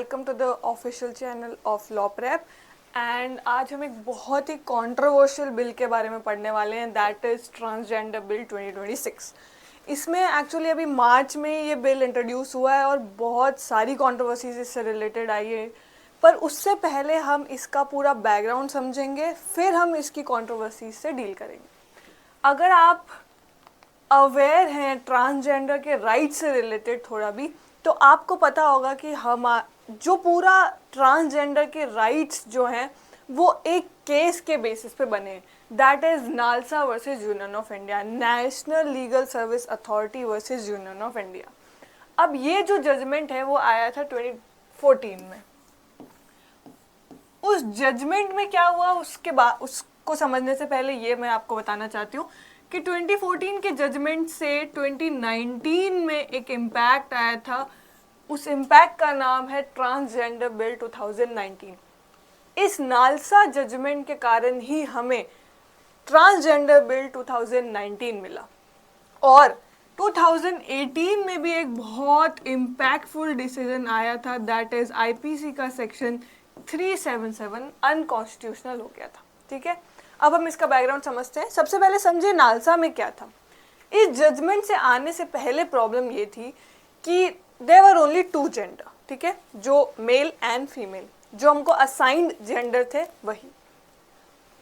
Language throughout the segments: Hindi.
Welcome to the official channel of law prep. And आज हम एक बहुत ही कंट्रोवर्शियल बिल के बारे में पढ़ने वाले हैं, दैट इज़ ट्रांसजेंडर बिल 2026। इसमें एक्चुअली अभी मार्च में ये बिल इंट्रोड्यूस हुआ है और बहुत सारी कंट्रोवर्सीज इससे रिलेटेड आई है, पर उससे पहले हम इसका पूरा बैकग्राउंड समझेंगे, फिर हम इसकी कंट्रोवर्सीज से डील करेंगे। अगर आप अवेयर हैं ट्रांसजेंडर के राइट से रिलेटेड थोड़ा भी, तो आपको पता होगा कि हम जो पूरा ट्रांसजेंडर के राइट्स जो हैं वो एक केस के बेसिस पे बने हैं, that is NALSA versus union of India, national legal service authority versus union of India. अब ये जो जजमेंट है वो आया था 2014 में। उस जजमेंट में क्या हुआ उसके बाद, उसको समझने से पहले ये मैं आपको बताना चाहती हूँ कि 2014 के जजमेंट से 2019 में एक इम्पैक्ट आया था। उस इम्पैक्ट का नाम है ट्रांसजेंडर बिल 2019। इस नालसा जजमेंट के कारण ही हमें ट्रांसजेंडर बिल 2019 मिला। और 2018 में भी एक बहुत इम्पैक्टफुल डिसीजन आया था, दैट इज आईपीसी का सेक्शन 377 अनकॉन्स्टिट्यूशनल हो गया था। ठीक है, अब हम इसका बैकग्राउंड समझते हैं। सबसे पहले समझे नालसा में क्या था। इस जजमेंट से आने से पहले प्रॉब्लम ये थी कि there were only two gender, ठीक है, जो मेल एंड फीमेल, जो हमको असाइंड जेंडर थे वही।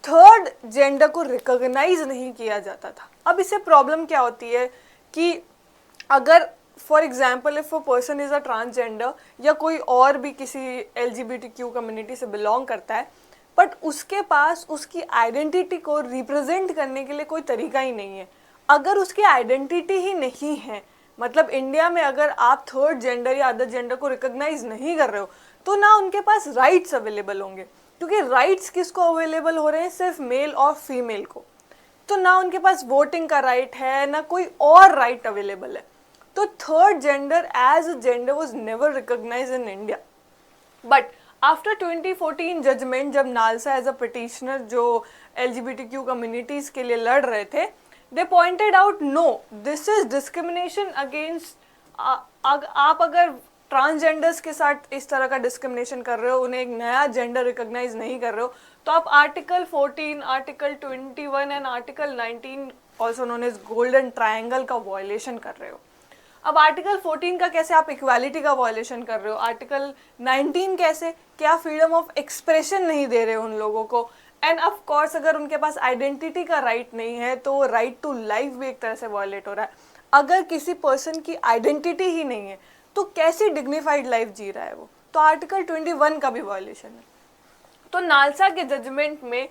थर्ड जेंडर को रिकॉग्नाइज नहीं किया जाता था। अब इससे प्रॉब्लम क्या होती है कि अगर for example if a person is a transgender या कोई और भी किसी LGBTQ कम्युनिटी से बिलोंग करता है, बट उसके पास उसकी आइडेंटिटी को रिप्रेजेंट करने के लिए कोई तरीका ही नहीं है। अगर उसकी आइडेंटिटी ही नहीं है, मतलब इंडिया में अगर आप थर्ड जेंडर या अदर जेंडर को रिकॉग्नाइज नहीं कर रहे हो, तो ना उनके पास राइट्स अवेलेबल होंगे, क्योंकि राइट्स किसको अवेलेबल हो रहे हैं, सिर्फ मेल और फीमेल को। तो ना उनके पास वोटिंग का राइट है, ना कोई और राइट अवेलेबल है। तो third gender as a gender was never recognised in India. But after 2014 judgement, जब नालसा एज अ पिटिशनर जो LGBTQ कम्युनिटीज के लिए लड़ रहे थे, they pointed out no this is discrimination against. आप अगर ट्रांसजेंडर्स के साथ इस तरह का डिस्क्रिमिनेशन कर रहे हो, उन्हें एक नया जेंडर रिकॉग्नाइज नहीं कर रहे हो, तो आप article 14, article 21 and article 19 also known as golden triangle का वायलेशन कर रहे हो। अब आर्टिकल 14 का कैसे आप इक्वालिटी का वायलेशन कर रहे हो, आर्टिकल 19 कैसे, क्या फ्रीडम ऑफ एक्सप्रेशन नहीं दे रहे हो उन लोगों को, एंड ऑफ कोर्स अगर उनके पास आइडेंटिटी का राइट नहीं है तो राइट टू लाइफ भी एक तरह से वायलेट हो रहा है। अगर किसी पर्सन की आइडेंटिटी ही नहीं है तो कैसी डिग्निफाइड लाइफ जी रहा है वो, तो आर्टिकल 21 का भी वायलेशन है। तो नालसा के जजमेंट में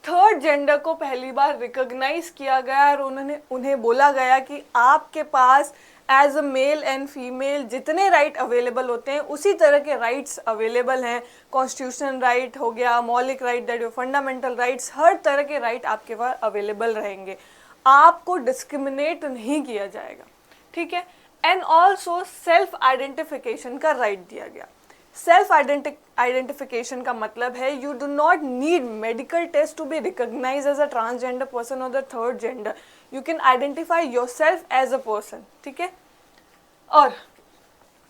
थर्ड जेंडर को पहली बार रिकॉग्नाइज किया गया और उन्हें बोला गया कि आपके पास as a male and female जितने राइट अवेलेबल होते हैं उसी तरह के राइट्स अवेलेबल हैं। कॉन्स्टिट्यूशन राइट हो गया, मौलिक राइट, दैट फंडामेंटल राइट्स, हर तरह के राइट आपके पास अवेलेबल रहेंगे, आपको डिस्क्रिमिनेट नहीं किया जाएगा। ठीक है, एंड ऑल्सो सेल्फ आइडेंटिफिकेशन का राइट दिया गया। सेल्फ आइडेंटिफिकेशन का मतलब है you do not need medical test to be recognise as a transgender person और the third gender, you can identify yourself as a person. ठीक है, और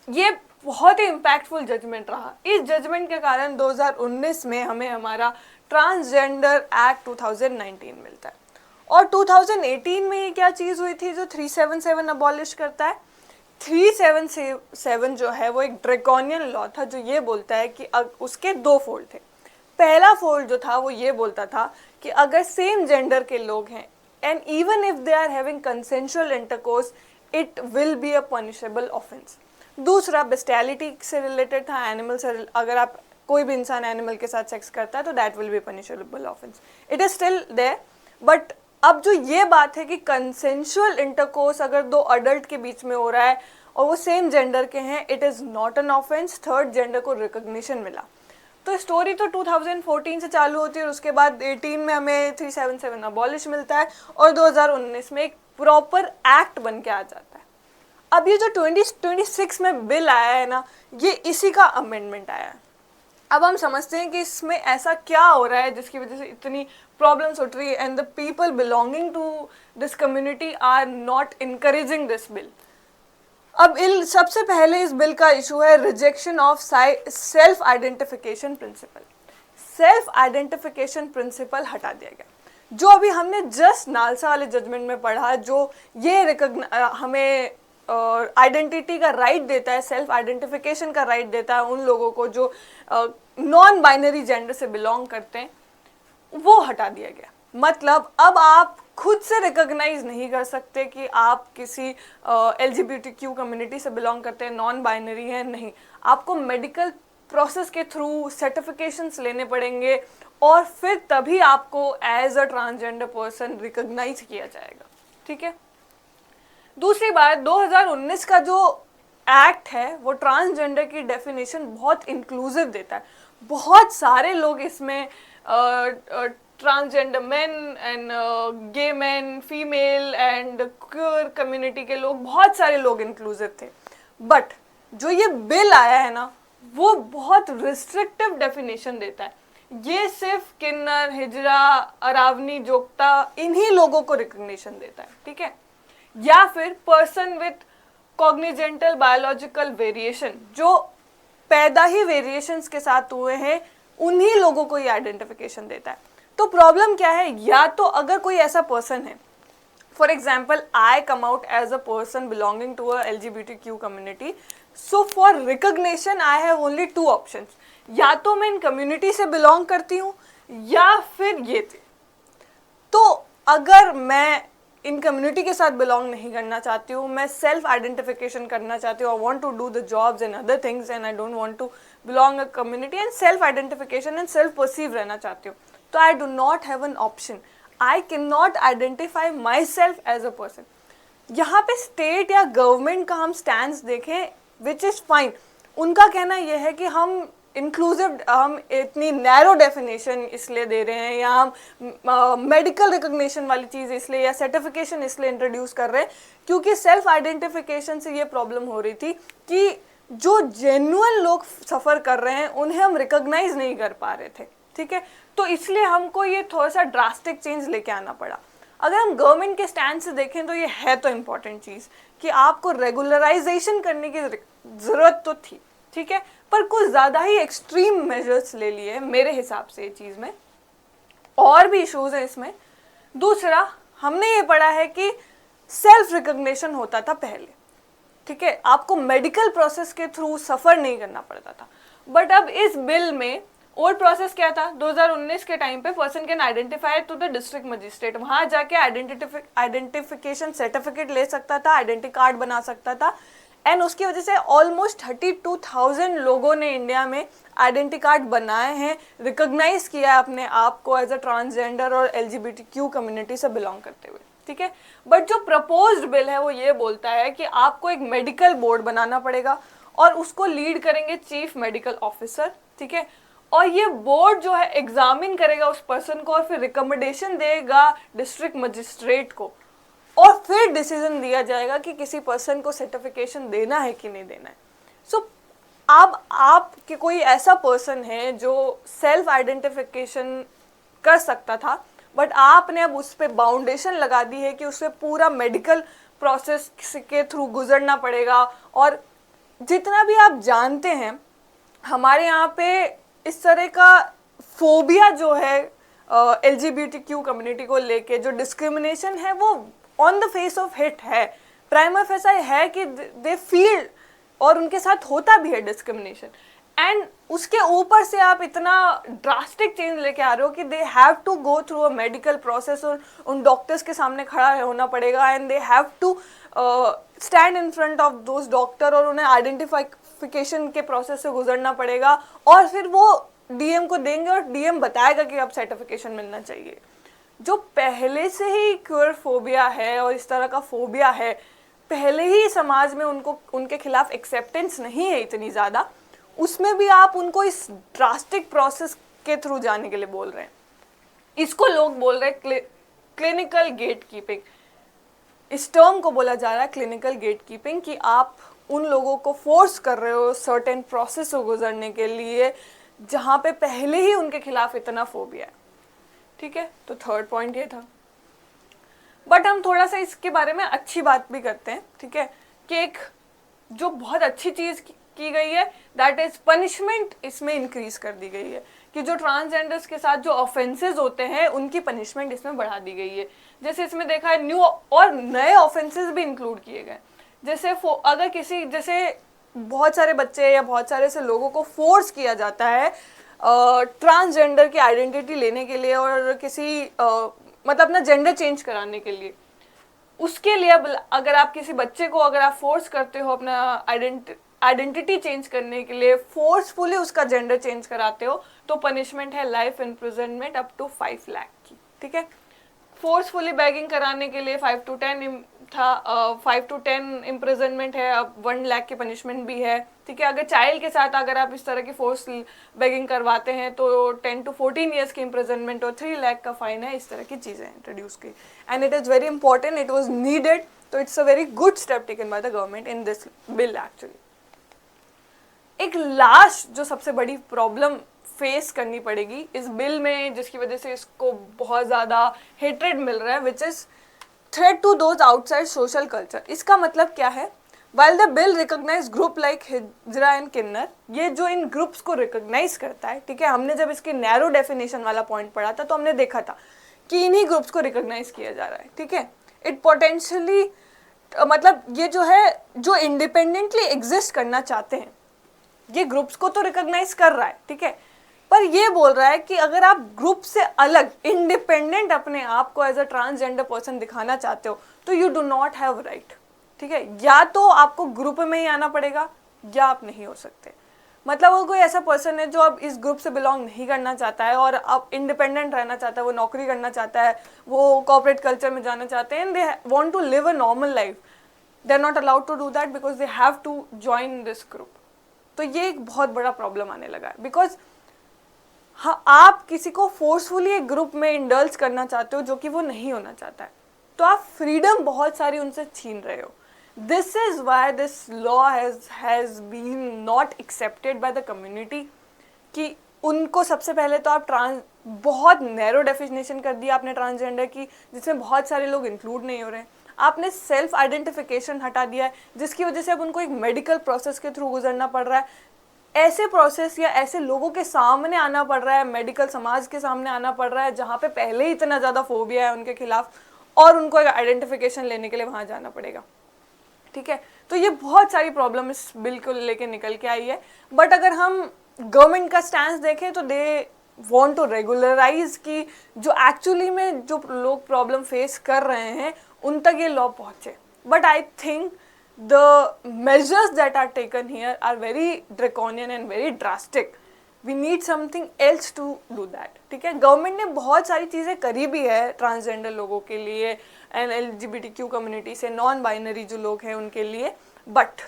ये बहुत ही इम्पैक्टफुल जजमेंट रहा। इस जजमेंट के कारण 2019 में हमें हमारा ट्रांसजेंडर एक्ट 2019 मिलता है। और 2018 में ये क्या चीज़ हुई थी जो 377 अबॉलिश करता है। 377 जो है वो एक ड्रैकोनियन लॉ था जो ये बोलता है कि उसके दो फोल्ड थे। पहला फोल्ड जो था वो ये बोलता था कि अगर सेम जेंडर के लोग हैं and even if they are having consensual intercourse, it will be a punishable offence. दूसरा बेस्टैलिटी से रिलेटेड था, एनिमल से, अगर आप कोई भी इंसान एनिमल के साथ सेक्स करता है तो that will be punishable offence. It is still there, but अब जो ये बात है कि कंसेंशुअल इंटरकोर्स अगर दो अडल्ट के बीच में हो रहा है और वो सेम जेंडर के हैं, it is not an offence, third gender को रिकॉग्निशन मिला। तो स्टोरी तो 2014 से चालू होती है और उसके बाद 18 में हमें 377 अबॉलिश मिलता है और 2019 में एक प्रॉपर एक्ट बन के आ जाता है। अब ये जो 2026 में बिल आया है ना, ये इसी का अमेंडमेंट आया है। अब हम समझते हैं कि इसमें ऐसा क्या हो रहा है जिसकी वजह से इतनी प्रॉब्लम्स उठ रही है and the people belonging to this community are not encouraging this bill. अब सबसे पहले इस बिल का इशू है rejection of self identification principle. Self identification principle हटा दिया गया, जो अभी हमने जस्ट नालसा वाले जजमेंट में पढ़ा, जो ये हमें आइडेंटिटी का राइट देता है, सेल्फ आइडेंटिफिकेशन का राइट देता है उन लोगों को जो नॉन बाइनरी जेंडर से बिलोंग करते हैं, वो हटा दिया गया। मतलब अब आप खुद से रिकॉग्नाइज नहीं कर सकते कि आप किसी LGBTQ कम्युनिटी से बिलोंग करते हैं, नॉन बाइनरी हैं, नहीं। आपको मेडिकल प्रोसेस के थ्रू सर्टिफिकेशंस लेने पड़ेंगे और फिर तभी आपको as a transgender person recognise किया जाएगा, ठीक है। दूसरी बात, 2019 का जो एक्ट है वो ट्रांसजेंडर की डेफिनेशन बहुत इंक्लूसिव देता है। बहुत सारे लोग इसमें transgender men and gay man, female and queer community के लोग, बहुत सारे लोग इंक्लूसिव थे। बट जो ये बिल आया है ना, वो बहुत रिस्ट्रिक्टिव डेफिनेशन देता है। ये सिर्फ किन्नर, हिजरा, अरावनी, जोगता, इन्हीं लोगों को रिकॉग्निशन देता है, ठीक है। या फिर पर्सन विथ कॉग्निजेंटल बायोलॉजिकल वेरिएशन, जो पैदा ही वेरिएशंस के साथ हुए हैं, उन्हीं लोगों को ये आइडेंटिफिकेशन देता है। तो प्रॉब्लम क्या है, या तो अगर कोई ऐसा पर्सन है, for example I come out as a person belonging to a LGBTQ community, so for recognition I have only 2 options, या तो मैं इन कम्युनिटी से बिलोंग करती हूँ या फिर ये थे। तो अगर मैं इन कम्युनिटी के साथ बिलोंग नहीं करना चाहती हूँ, मैं सेल्फ आइडेंटिफिकेशन करना चाहती हूँ, I want to do the jobs and other things and I don't want to belong a community and self identification and self perceive रहना चाहती हूँ, तो I do not have an option, I can not identify my self as a person. यहाँ पे स्टेट या गवर्नमेंट का हम स्टैंड देखें, विच इज़ फाइन। उनका कहना यह है कि हम इंक्लूसिव, हम इतनी नैरो डेफिनेशन इसलिए दे रहे हैं, या हम मेडिकल रिकॉग्निशन वाली चीज़ इसलिए या सर्टिफिकेशन इसलिए इंट्रोड्यूस कर रहे हैं क्योंकि सेल्फ आइडेंटिफिकेशन से ये प्रॉब्लम हो रही थी कि जो जेन्युइन लोग सफ़र कर रहे हैं उन्हें हम रिकॉग्नाइज नहीं कर पा रहे थे, ठीक है। तो इसलिए हमको ये थोड़ा सा ड्रास्टिक चेंज लेके आना पड़ा। अगर हम गवर्नमेंट के स्टैंड से देखें तो ये है तो इम्पॉर्टेंट चीज़ कि आपको रेगुलराइजेशन करने की ज़रूरत तो थी, ठीक है, पर कुछ ज़्यादा ही एक्सट्रीम मेजर्स ले लिए मेरे हिसाब से। ये चीज़ में और भी इश्यूज हैं इसमें। दूसरा, हमने ये पढ़ा है कि सेल्फ रिकॉग्निशन होता था पहले, ठीक है, आपको मेडिकल प्रोसेस के थ्रू सफ़र नहीं करना पड़ता था। बट अब इस बिल में ओल्ड प्रोसेस क्या था, 2019 के टाइम पे person can identify to the district magistrate, वहाँ जाके आइडेंटिफिकेशन सर्टिफिकेट ले सकता था, आइडेंटिटी कार्ड बना सकता था। एंड उसकी वजह से ऑलमोस्ट 32,000 लोगों ने इंडिया में आइडेंटिटी कार्ड बनाए हैं, रिकॉग्नाइज किया है अपने आप को एज अ ट्रांसजेंडर और LGBTQ कम्युनिटी से बिलोंग करते हुए, ठीक है। बट जो प्रपोज्ड बिल है वो ये बोलता है कि आपको एक मेडिकल बोर्ड बनाना पड़ेगा और उसको लीड करेंगे चीफ मेडिकल ऑफिसर, ठीक है। और ये बोर्ड जो है एग्जामिन करेगा उस पर्सन को और फिर रिकमेंडेशन देगा डिस्ट्रिक्ट मजिस्ट्रेट को, और फिर डिसीजन दिया जाएगा कि किसी पर्सन को सर्टिफिकेशन देना है कि नहीं देना है। सो आप कि कोई ऐसा पर्सन है जो सेल्फ आइडेंटिफिकेशन कर सकता था, बट आपने अब उस पर बाउंडेशन लगा दी है कि उसे पूरा मेडिकल प्रोसेस के थ्रू गुजरना पड़ेगा। और जितना भी आप जानते हैं, हमारे यहाँ पे इस तरह का फोबिया जो है LGBTQ कम्युनिटी को लेके, जो डिस्क्रिमिनेशन है वो on the face of hit है, प्राइमा फेसा है कि दे फील, और उनके साथ होता भी है डिस्क्रिमिनेशन। एंड उसके ऊपर से आप इतना ड्रास्टिक चेंज लेके आ रहे हो कि they have to go through a medical process, और उन डॉक्टर्स के सामने खड़ा होना पड़ेगा and they have to stand in front of those doctor, और उन्हें आइडेंटिफिकेशन के प्रोसेस से गुजरना पड़ेगा, और फिर वो DM को देंगे और DM बताएगा कि अब सर्टिफिकेशन मिलना चाहिए। जो पहले से ही क्यूर फोबिया है और इस तरह का फोबिया है, पहले ही समाज में उनके खिलाफ एक्सेप्टेंस नहीं है इतनी ज़्यादा, उसमें भी आप उनको इस ड्रास्टिक प्रोसेस के थ्रू जाने के लिए बोल रहे हैं। इसको लोग बोल रहे हैं क्लिनिकल गेट कीपिंग। इस टर्म को बोला जा रहा है क्लिनिकल गेट कीपिंग, कि आप उन लोगों को फोर्स कर रहे हो सर्टेन प्रोसेस को गुजरने के लिए जहाँ पे पहले ही उनके खिलाफ इतना फोबिया है, ठीक है। तो थर्ड पॉइंट ये था। बट हम थोड़ा सा इसके बारे में अच्छी बात भी करते हैं, ठीक है, कि एक जो बहुत अच्छी चीज़ की गई है दैट इज पनिशमेंट इसमें इंक्रीज कर दी गई है, कि जो ट्रांसजेंडर्स के साथ जो ऑफेंसेस होते हैं उनकी पनिशमेंट इसमें बढ़ा दी गई है। जैसे इसमें देखा है न्यू और नए ऑफेंसेस भी इंक्लूड किए गए। जैसे अगर किसी, जैसे बहुत सारे बच्चे या बहुत सारे ऐसे लोगों को फोर्स किया जाता है ट्रांसजेंडर की आइडेंटिटी लेने के लिए और किसी मतलब अपना जेंडर चेंज कराने के लिए, उसके लिए अब अगर आप किसी बच्चे को अगर आप फोर्स करते हो अपना आइडेंटिटी चेंज करने के लिए, फोर्सफुली उसका जेंडर चेंज कराते हो, तो पनिशमेंट है life imprisonment up to 5 lakh की। ठीक है, फोर्सफुली बैगिंग कराने के लिए 5 to 10 था, 5 to 10 इम्प्रिजनमेंट है, अब 1 लाख की पनिशमेंट भी है। ठीक है, अगर चाइल्ड के साथ अगर आप इस तरह की फोर्स बैगिंग करवाते हैं तो 10 to 14 ईयर्स की इम्प्रिजनमेंट और 3 लाख का फाइन है। इस तरह की चीज़ें इंट्रोड्यूस की and it is very important, it was needed, तो it's a very good step taken by the government in this bill actually. एक लास्ट जो सबसे बड़ी प्रॉब्लम फेस करनी पड़ेगी इस बिल में, जिसकी वजह से इसको बहुत ज़्यादा हेट्रेड मिल रहा है, which is threat to those outside social culture. इसका मतलब क्या है? While the bill recognise group like hijra and kinnar, ये जो इन ग्रुप्स को रिकॉग्नाइज करता है, ठीक है, हमने जब इसकी नैरो डेफिनेशन वाला पॉइंट पढ़ा था तो हमने देखा था कि इन्हीं ग्रुप्स को रिकॉग्नाइज किया जा रहा है। ठीक है, इट पोटेंशियली मतलब ये जो है जो इंडिपेंडेंटली एग्जिस्ट करना चाहते हैं, ये ग्रुप्स को तो रिकॉग्नाइज कर रहा है, ठीक है, पर ये बोल रहा है कि अगर आप ग्रुप से अलग इंडिपेंडेंट अपने आप को एज अ ट्रांसजेंडर पर्सन दिखाना चाहते हो तो you do not have right. ठीक है, या तो आपको ग्रुप में ही आना पड़ेगा या आप नहीं हो सकते। मतलब वो कोई ऐसा पर्सन है जो अब इस ग्रुप से बिलोंग नहीं करना चाहता है और अब इंडिपेंडेंट रहना चाहता है, वो नौकरी करना चाहता है, वो कॉर्पोरेट कल्चर में जाना चाहते हैं, they want to live a normal life, they are not allowed to do that because they have to join this group. तो ये एक बहुत बड़ा प्रॉब्लम आने लगा है, बिकॉज हाँ, आप किसी को फोर्सफुली एक ग्रुप में इंडल्ज करना चाहते हो जो कि वो नहीं होना चाहता है, तो आप फ्रीडम बहुत सारी उनसे छीन रहे हो। This is why this law has been not accepted by the community, कि उनको सबसे पहले तो आप बहुत नैरो डेफिनेशन कर दिया आपने ट्रांसजेंडर की, जिसमें बहुत सारे लोग इंक्लूड नहीं हो रहे हैं। आपने सेल्फ आइडेंटिफिकेशन हटा दिया है, जिसकी वजह से अब उनको एक मेडिकल प्रोसेस के थ्रू गुजरना पड़ रहा है, ऐसे प्रोसेस या ऐसे लोगों के सामने आना पड़ रहा है, मेडिकल समाज के सामने आना पड़ रहा है जहाँ पे पहले ही इतना ज़्यादा फोबिया है उनके खिलाफ, और उनको एक आइडेंटिफिकेशन लेने के लिए वहाँ जाना पड़ेगा। ठीक है, तो ये बहुत सारी प्रॉब्लम इस बिल को लेके निकल के आई है। बट अगर हम गवर्नमेंट का स्टैंड देखें तो दे वांट टू रेगुलराइज की जो एक्चुअली में जो लोग प्रॉब्लम फेस कर रहे हैं उन तक ये लॉ पहुँचे। But I think the measures that are taken here are very draconian and very drastic. We need something else to do that. ठीक है, गवर्नमेंट ने बहुत सारी चीज़ें करी भी है ट्रांसजेंडर लोगों के लिए एंड LGBTQ कम्युनिटी से नॉन बाइनरी जो लोग हैं उनके लिए, बट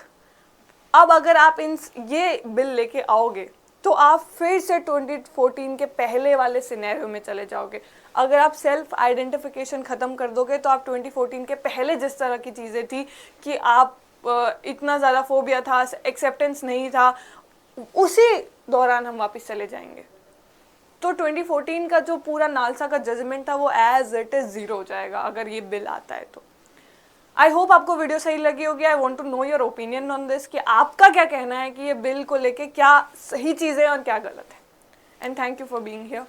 अब अगर आप ये बिल लेके आओगे तो आप फिर से 2014 के पहले वाले सिनेरियो में चले जाओगे। अगर आप सेल्फ आइडेंटिफिकेशन ख़त्म कर दोगे तो आप 2014 के पहले जिस तरह की चीज़ें थी कि आप इतना ज़्यादा फोबिया था, एक्सेप्टेंस नहीं था, उसी दौरान हम वापस चले जाएंगे। तो 2014 का जो पूरा नालसा का जजमेंट था वो एज इट इज़ ज़ीरो हो जाएगा अगर ये बिल आता है तो। आई होप आपको वीडियो सही लगी होगी। I want to know your opinion on this, कि आपका क्या कहना है कि ये बिल को लेके क्या सही चीज़ है और क्या गलत है। And thank you for being here.